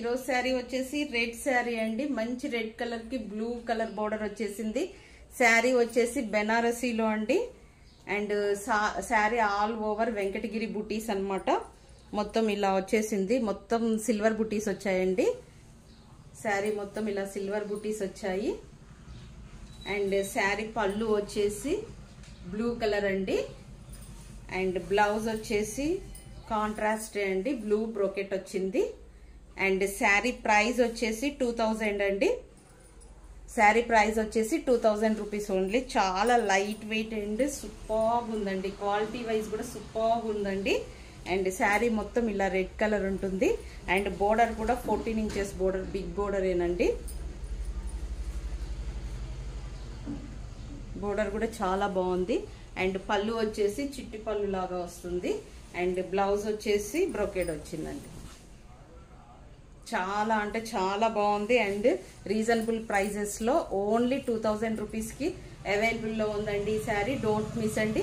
ఈరోజు శారీ వచ్చేసి రెడ్ శారీ అండి. మంచి రెడ్ కలర్ కి బ్లూ కలర్ బోర్డర్ వచ్చేసింది. శారీ వచ్చేసి బెనారసీలో అండి. And sari all over Venkatagiri బుటీస్ అన్నమాట. మొత్తం ఇలా వచ్చేసింది. మొత్తం సిల్వర్ బుటీస్ వచ్చాయండి. శారీ మొత్తం ఇలా సిల్వర్ బుటీస్ వచ్చాయి. అండ్ శారీ పళ్ళు వచ్చేసి బ్లూ కలర్ అండి. అండ్ బ్లౌజ్ వచ్చేసి కాంట్రాస్ట్ అండి, బ్లూ బ్రోకెట్ వచ్చింది. అండ్ శారీ ప్రైస్ వచ్చేసి 2000 అండి. శారీ ప్రైస్ వచ్చేసి 2000 రూపీస్ ఓన్లీ. చాలా లైట్ వెయిట్ అండ్ సూపర్ ఉందండి. క్వాలిటీ వైజ్ కూడా సూపర్ ఉందండి. అండ్ శారీ మొత్తం ఇలా రెడ్ కలర్ ఉంటుంది. అండ్ బోర్డర్ కూడా 14 ఇంచెస్ బోర్డర్, బిగ్ బోర్డర్ ఏనండి. బోర్డర్ కూడా చాలా బాగుంది. అండ్ పళ్ళు వచ్చేసి చిట్టి పళ్ళు లాగా వస్తుంది. అండ్ బ్లౌజ్ వచ్చేసి బ్రోకెడ్ వచ్చిందండి. చాలా అంటే చాలా బాగుంది. అండ్ రీజనబుల్ ప్రైజెస్ లో ఓన్లీ 2000 రూపీస్ కి అవైలబుల్ లో ఉందండి ఈ శారీ. డోంట్ మిస్ అండి.